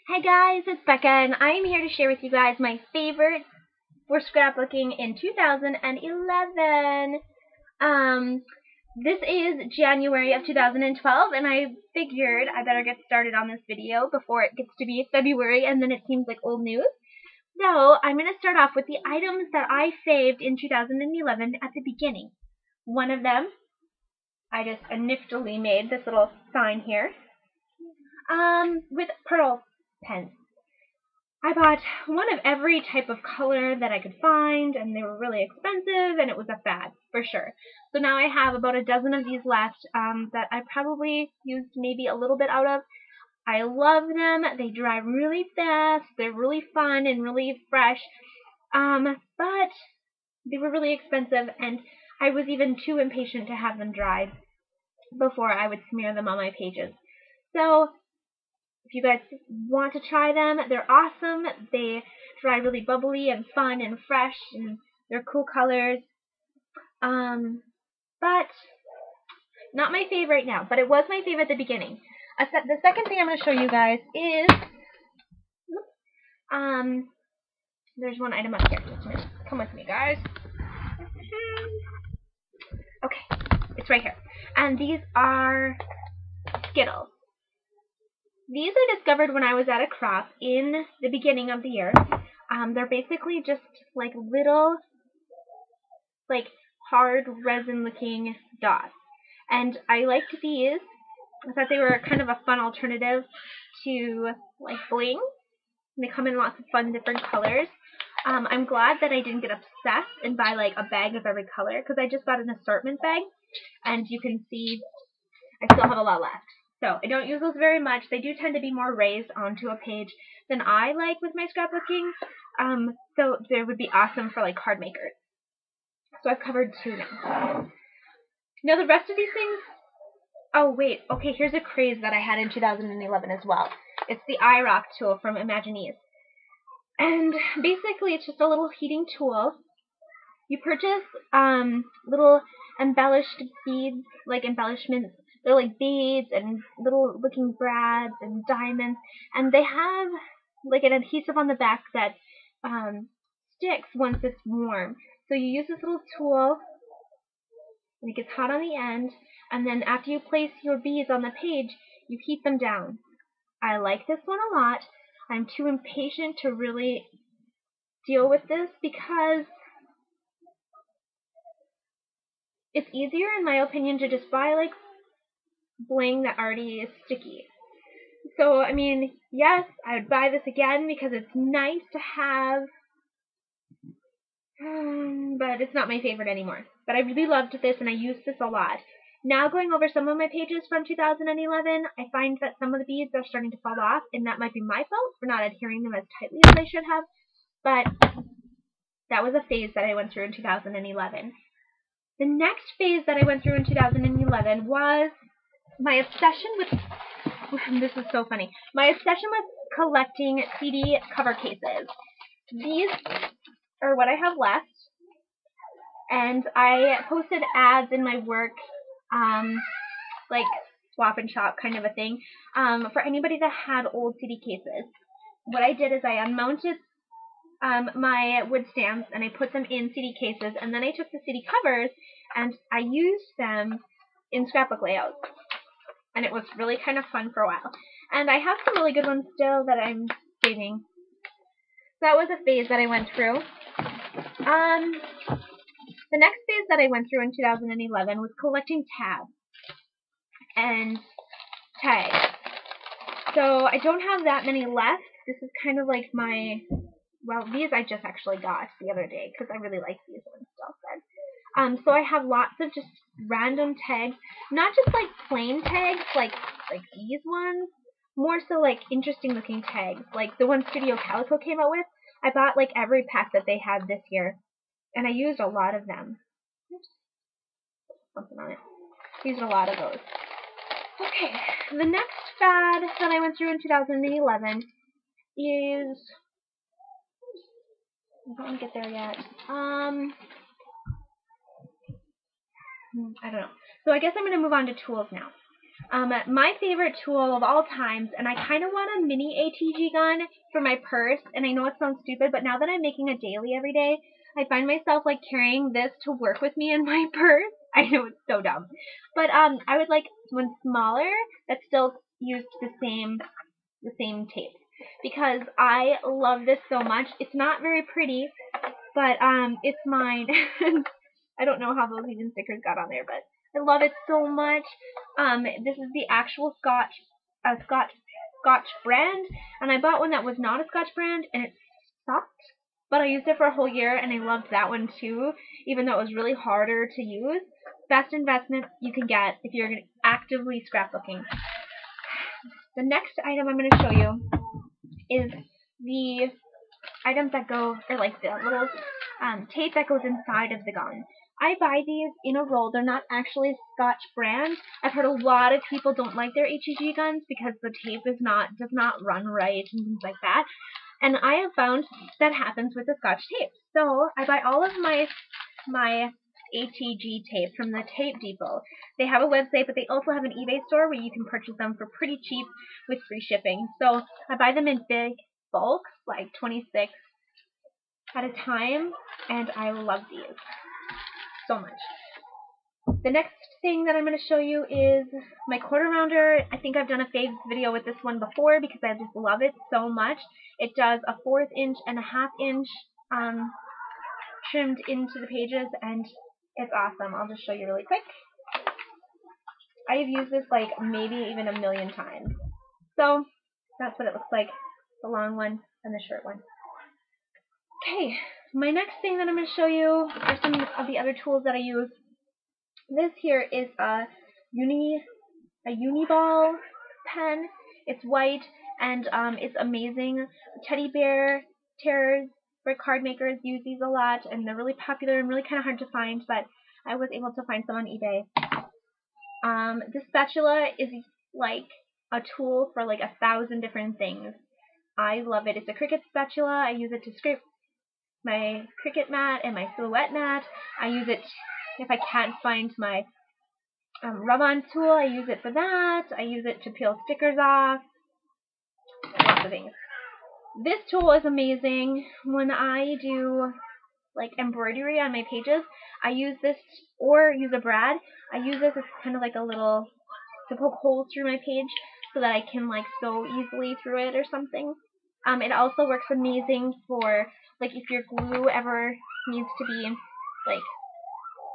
Hi guys, it's Becca and I am here to share with you guys my favorite for scrapbooking in 2011. This is January of 2012 and I figured I better get started on this video before it gets to be February and then it seems like old news. So I'm going to start off with the items that I saved in 2011 at the beginning. One of them, I just niftily made this little sign here with pearl pens. I bought one of every type of color that I could find, and they were really expensive, and it was a fad, for sure. So now I have about a dozen of these left that I probably used maybe a little bit out of. I love them. They dry really fast. They're really fun and really fresh, but they were really expensive, and I was even too impatient to have them dry before I would smear them on my pages. So if you guys want to try them, they're awesome. They dry really bubbly and fun and fresh, and they're cool colors. But not my favorite now, but it was my favorite at the beginning. The second thing I'm going to show you guys is, there's one item up here. Just a minute. Come with me, guys. Okay, it's right here. And these are Skittles. These I discovered when I was at a crop in the beginning of the year. They're basically just like little, like hard resin-looking dots. And I liked these. I thought they were kind of a fun alternative to like bling. They come in lots of fun different colors. I'm glad that I didn't get obsessed and buy like a bag of every color because I just got an assortment bag. And you can see I still have a lot left. So I don't use those very much. They do tend to be more raised onto a page than I like with my scrapbooking. So they would be awesome for like card makers. So I've covered 2 now. Now the rest of these things, oh wait, okay, here's a craze that I had in 2011 as well. It's the eye rock tool from Imaginease. And basically it's just a little heating tool. You purchase little embellished beads, like embellishments. They're like beads and little looking brads and diamonds, and they have like an adhesive on the back that sticks once it's warm. So you use this little tool, and it gets hot on the end, and then after you place your beads on the page, you heat them down. I like this one a lot. I'm too impatient to really deal with this because it's easier, in my opinion, to just buy like bling that already is sticky. So, I mean, yes, I would buy this again because it's nice to have, but it's not my favorite anymore. But I really loved this and I used this a lot. Now going over some of my pages from 2011, I find that some of the beads are starting to fall off, and that might be my fault for not adhering them as tightly as I should have, but that was a phase that I went through in 2011. The next phase that I went through in 2011 was my obsession with, this is so funny, my obsession with collecting CD cover cases. These are what I have left, and I posted ads in my work, like swap and shop kind of a thing, for anybody that had old CD cases. What I did is I unmounted my wood stamps and I put them in CD cases, and then I took the CD covers and I used them in scrapbook layouts. And it was really kind of fun for a while. And I have some really good ones still that I'm saving. So that was a phase that I went through. The next phase that I went through in 2011 was collecting tabs and tags. So I don't have that many left. This is kind of like my, well, these I just actually got the other day because I really like these ones still. So I have lots of just random tags, not just like plain tags like these ones, more so like interesting looking tags, like the one Studio Calico came out with. I bought like every pack that they had this year, and I used a lot of them. Oops. Something on it. Used a lot of those. Okay, the next fad that I went through in 2011 is, I don't get there yet. I don't know. So I guess I'm going to move on to tools now. My favorite tool of all times, and I kind of want a mini ATG gun for my purse, and I know it sounds stupid, but now that I'm making a daily every day, I find myself like carrying this to work with me in my purse. I know it's so dumb, but I would like one smaller that still used the same tape, because I love this so much. It's not very pretty, but it's mine. I don't know how those even stickers got on there, but I love it so much. This is the actual Scotch brand, and I bought one that was not a Scotch brand, and it sucked. But I used it for a whole year, and I loved that one too, even though it was really harder to use. Best investment you can get if you're actively scrapbooking. The next item I'm going to show you is the items that go, or like the little tape that goes inside of the gun. I buy these in a roll. They're not actually Scotch brand. I've heard a lot of people don't like their HEG guns because the tape does not run right and things like that. And I have found that happens with the Scotch tape. So I buy all of my ATG tape from the Tape Depot. They have a website, but they also have an eBay store where you can purchase them for pretty cheap with free shipping. So I buy them in big bulks, like 26 at a time, and I love these so much. The next thing that I'm going to show you is my quarter rounder. I think I've done a faves video with this one before because I just love it so much. It does a 1/4 inch and a 1/2 inch trimmed into the pages, and it's awesome. I'll just show you really quick. I have used this like maybe even a million times. So that's what it looks like, the long one and the short one. Okay, my next thing that I'm going to show you are some of the other tools that I use. This here is a Uniball pen. It's white, and it's amazing. Teddy bear tearers for card makers use these a lot, and they're really popular and really kind of hard to find, but I was able to find some on eBay. This spatula is like a tool for like 1,000 different things. I love it. It's a Cricut spatula. I use it to scrape my Cricut mat and my silhouette mat. I use it if I can't find my rub-on tool. I use it for that. I use it to peel stickers off. Lots of things. This tool is amazing. When I do like embroidery on my pages, I use this, or use a brad. I use this as kind of like a little to poke holes through my page so that I can like sew easily through it or something. It also works amazing for like if your glue ever needs to be like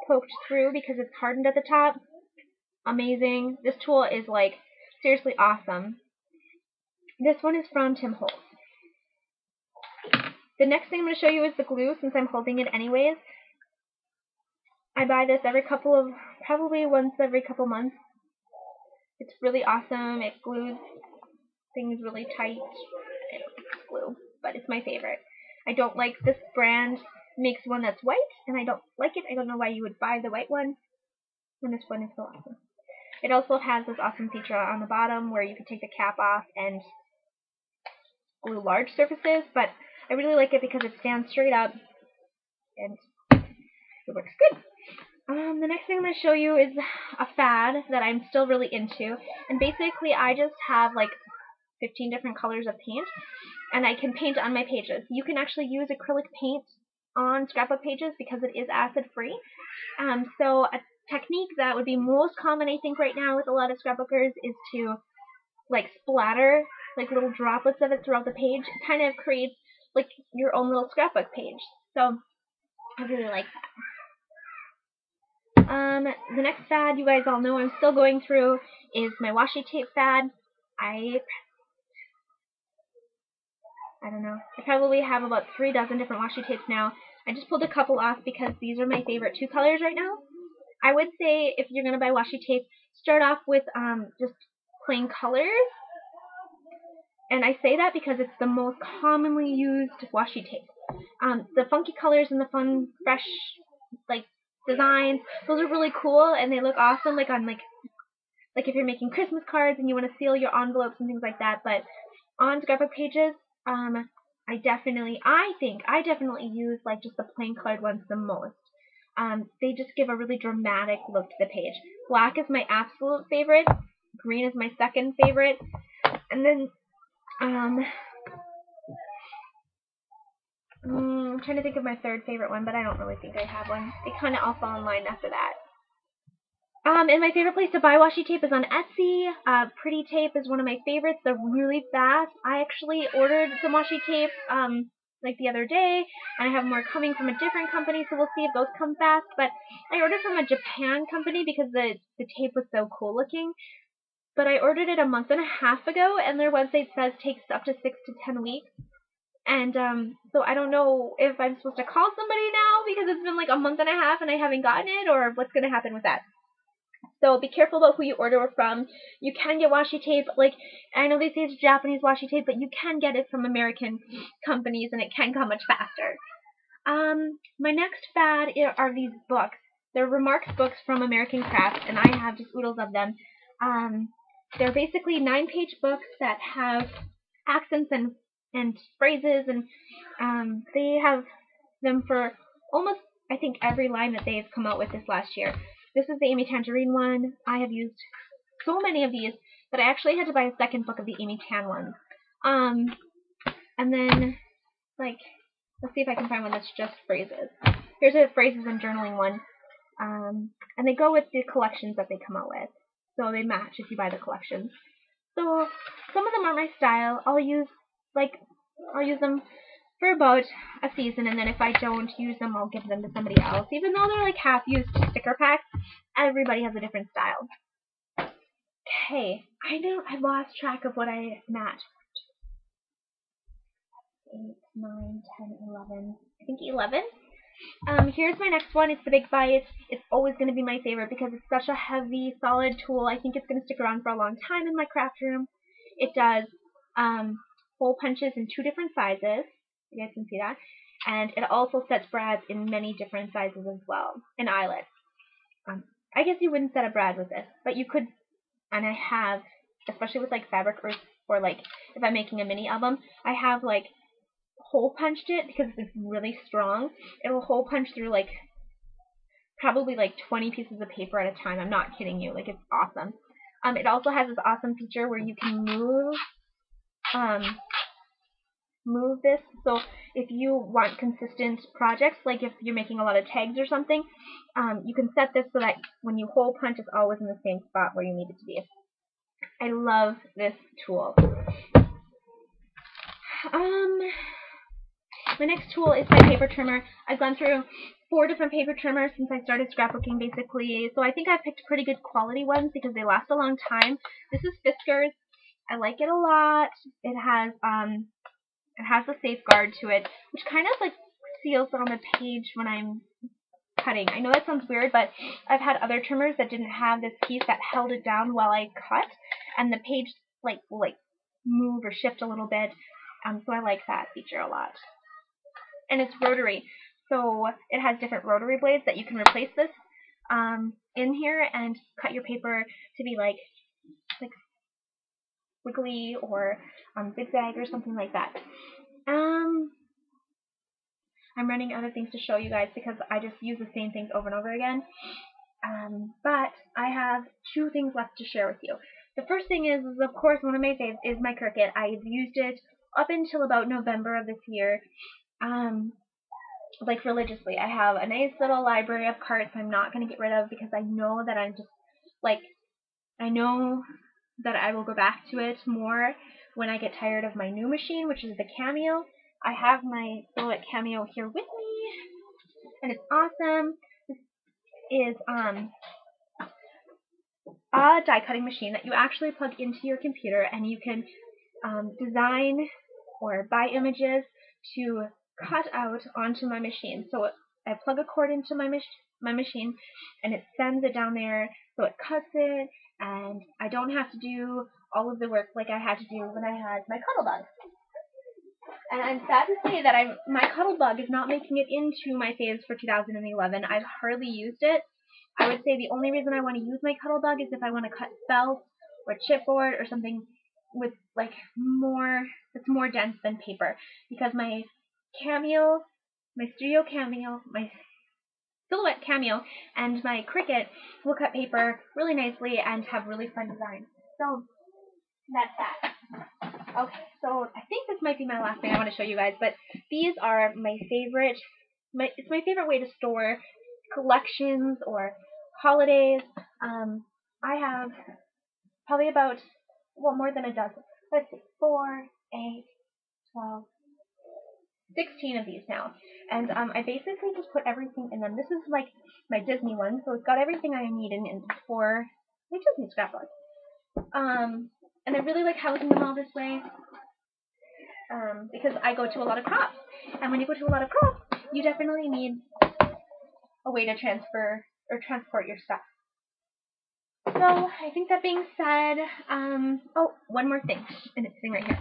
poked through because it's hardened at the top. Amazing. This tool is like seriously awesome. This one is from Tim Holtz. The next thing I'm going to show you is the glue, since I'm holding it anyways. I buy this probably once every couple months. It's really awesome. It glues things really tight. It's glue, but it's my favorite. I don't like this brand makes one that's white, and I don't like it. I don't know why you would buy the white one when this one is so awesome. It also has this awesome feature on the bottom where you can take the cap off and glue large surfaces, but I really like it because it stands straight up and it works good. The next thing I'm going to show you is a fad that I'm still really into, and basically I just have like 15 different colors of paint, and I can paint on my pages. You can actually use acrylic paint on scrapbook pages because it is acid free. So a technique that would be most common I think right now with a lot of scrapbookers is to like splatter like little droplets of it throughout the page. It kind of creates like your own little scrapbook page. So I really like that. The next fad you guys all know I'm still going through is my washi tape fad. I don't know. I probably have about 3 dozen different washi tapes now. I just pulled a couple off because these are my favorite 2 colors right now. I would say if you're going to buy washi tape, start off with just plain colors. And I say that because it's the most commonly used washi tape. The funky colors and the fun, fresh, like designs, those are really cool and they look awesome, like on like if you're making Christmas cards and you want to seal your envelopes and things like that. But on scrapbook pages, I definitely use like just the plain colored ones the most. They just give a really dramatic look to the page. Black is my absolute favorite. green is my second favorite. And then, I'm trying to think of my third favorite one, but I don't really think I have one. They kind of all fall in line after that. And my favorite place to buy washi tape is on Etsy. Pretty Tape is one of my favorites. They're really fast. I actually ordered some washi tape like the other day, and I have more coming from a different company, so we'll see if those come fast. But I ordered from a Japan company because the tape was so cool looking. But I ordered it a month and a half ago, and their website says it takes up to 6 to 10 weeks. And so I don't know if I'm supposed to call somebody now because it's been like a month and a half and I haven't gotten it, or what's going to happen with that. So be careful about who you order from. You can get washi tape, like, I know they say it's Japanese washi tape, but you can get it from American companies and it can come much faster. My next fad are these books. They're Remarks books from American Crafts, and I have just oodles of them. They're basically 9-page books that have accents and phrases, and they have them for almost, I think, every line that they've come out with this last year. This is the Amy Tangerine one. I have used so many of these that I actually had to buy a second book of the Amy Tan one. And then, like, let's see if I can find one that's just phrases. Here's a phrases and journaling one. And they go with the collections that they come out with. So they match if you buy the collections. So some of them are my style. I'll use them for about a season, and then if I don't use them, I'll give them to somebody else. Even though they're like half-used sticker packs, everybody has a different style. Okay, I know I lost track of what I matched. 8, 9, 10, 11. I think 11. Here's my next one. It's the Big Bite. It's always going to be my favorite because it's such a heavy, solid tool. I think it's going to stick around for a long time in my craft room. It does hole punches in 2 different sizes. You guys can see that. And it also sets brads in many different sizes as well. And eyelets. I guess you wouldn't set a brad with this, but you could, and I have, especially with like fabric or like if I'm making a mini album, I have like hole punched it because it's really strong. It will hole punch through like probably like 20 pieces of paper at a time. I'm not kidding you. Like, it's awesome. It also has this awesome feature where you can move this. So if you want consistent projects, like if you're making a lot of tags or something, you can set this so that when you hole punch, it's always in the same spot where you need it to be. I love this tool. My next tool is my paper trimmer. I've gone through 4 different paper trimmers since I started scrapbooking, basically. So I think I've picked pretty good quality ones because they last a long time. This is Fiskars. I like it a lot. It has a safeguard to it, which kind of like seals on the page when I'm cutting. I know that sounds weird, but I've had other trimmers that didn't have this piece that held it down while I cut, and the page like move or shift a little bit. So I like that feature a lot. And it's rotary, so it has different rotary blades that you can replace this in here and cut your paper to be like wiggly or zigzag or something like that. I'm running out of things to show you guys because I just use the same things over and over again. But I have 2 things left to share with you. The first thing is of course, one of my faves is my Cricut. I've used it up until about November of this year. Like religiously. I have a nice little library of carts I'm not going to get rid of because I know that I'm just like, I know that I will go back to it more when I get tired of my new machine, which is the Cameo. I have my Silhouette Cameo here with me, and it's awesome. This is a die cutting machine that you actually plug into your computer, and you can design or buy images to cut out onto my machine. So I plug a cord into my machine, and it sends it down there, so it cuts it, and I don't have to do all of the work like I had to do when I had my Cuttlebug. And I'm sad to say that my Cuttlebug is not making it into my faves for 2011. I've hardly used it. I would say the only reason I want to use my Cuttlebug is if I want to cut felt or chipboard or something with like that's more dense than paper, because my Cameo, my Studio Cameo, my Silhouette Cameo, and my Cricut will cut paper really nicely and have really fun designs. So that's that. Okay, so I think this might be my last thing I want to show you guys, but these are my favorite. It's my favorite way to store collections or holidays. I have probably about, well, more than a dozen. Let's see, 4, 8, 12, 16 of these now. And I basically just put everything in them. This is like my Disney one, so it's got everything I need in for my Disney scrapbook. And I really like housing them all this way because I go to a lot of crops. And when you go to a lot of crops, you definitely need a way to transfer or transport your stuff. So I think that being said, oh, one more thing, and it's sitting right here.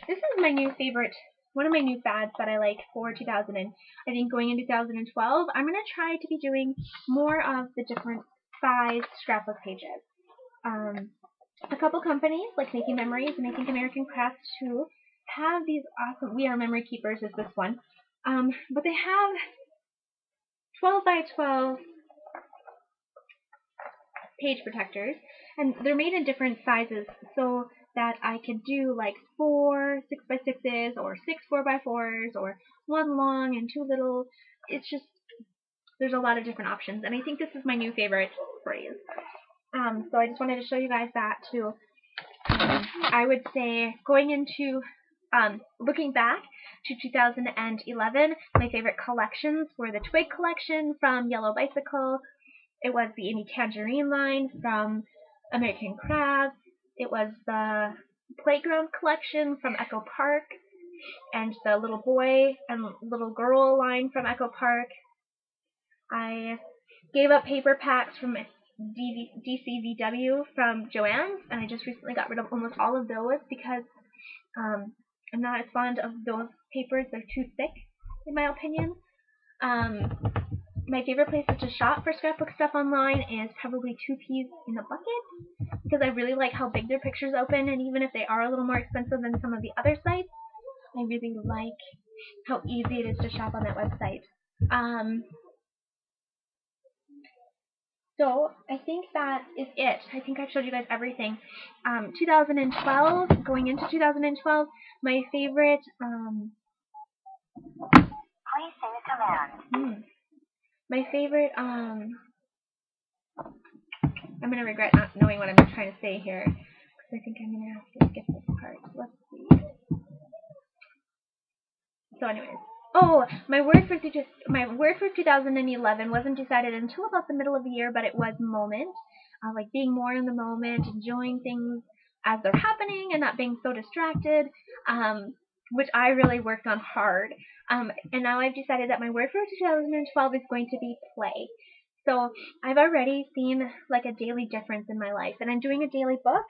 This is my new favorite, one of my new fads that I like for 2000 and I think going into 2012. I'm going to try to be doing more of the different size scrapbook pages. A couple companies like Making Memories and I think American Crafts too have these awesome, We Are Memory Keepers is this one, but they have 12 by 12 page protectors, and they're made in different sizes so that I could do like 4 6x6s or 6 4x4s or 1 long and 2 little. It's just, there's a lot of different options, and I think this is my new favorite phrase. So I just wanted to show you guys that too. I would say going into looking back to 2011, my favorite collections were the Twig collection from Yellow Bicycle. It was the Amy Tangerine line from American Crafts. It was the Playground collection from Echo Park, and the Little Boy and Little Girl line from Echo Park. I gave up paper packs from DCVW from Joann's, and I just recently got rid of almost all of those because I'm not as fond of those papers. They're too thick, in my opinion. My favorite places to shop for scrapbook stuff online is probably 2 Peas in a Bucket, because I really like how big their pictures open, and even if they are a little more expensive than some of the other sites, I really like how easy it is to shop on that website. So I think that is it. I think I've showed you guys everything. 2012, going into 2012, my favorite, Please say a command. My favorite, I'm going to regret not knowing what I'm trying to say here, because I think I'm going to have to skip this part. Let's see. So anyways, oh, my word for 2011 wasn't decided until about the middle of the year, but it was moment. Like being more in the moment, enjoying things as they're happening, and not being so distracted, which I really worked on hard. And now I've decided that my word for 2012 is going to be play. So I've already seen like a daily difference in my life, and I'm doing a daily book,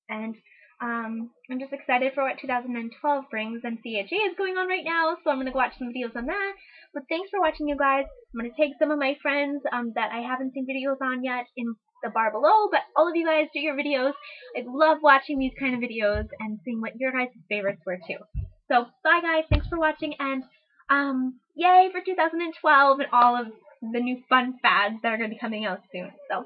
and I'm just excited for what 2012 brings, and CHA is going on right now, so I'm going to go watch some videos on that. But thanks for watching, you guys. I'm going to take some of my friends that I haven't seen videos on yet in the bar below, but all of you guys do your videos. I love watching these kind of videos and seeing what your guys' favorites were too. So bye guys, thanks for watching, and yay for 2012 and all of the new fun fads that are going to be coming out soon. So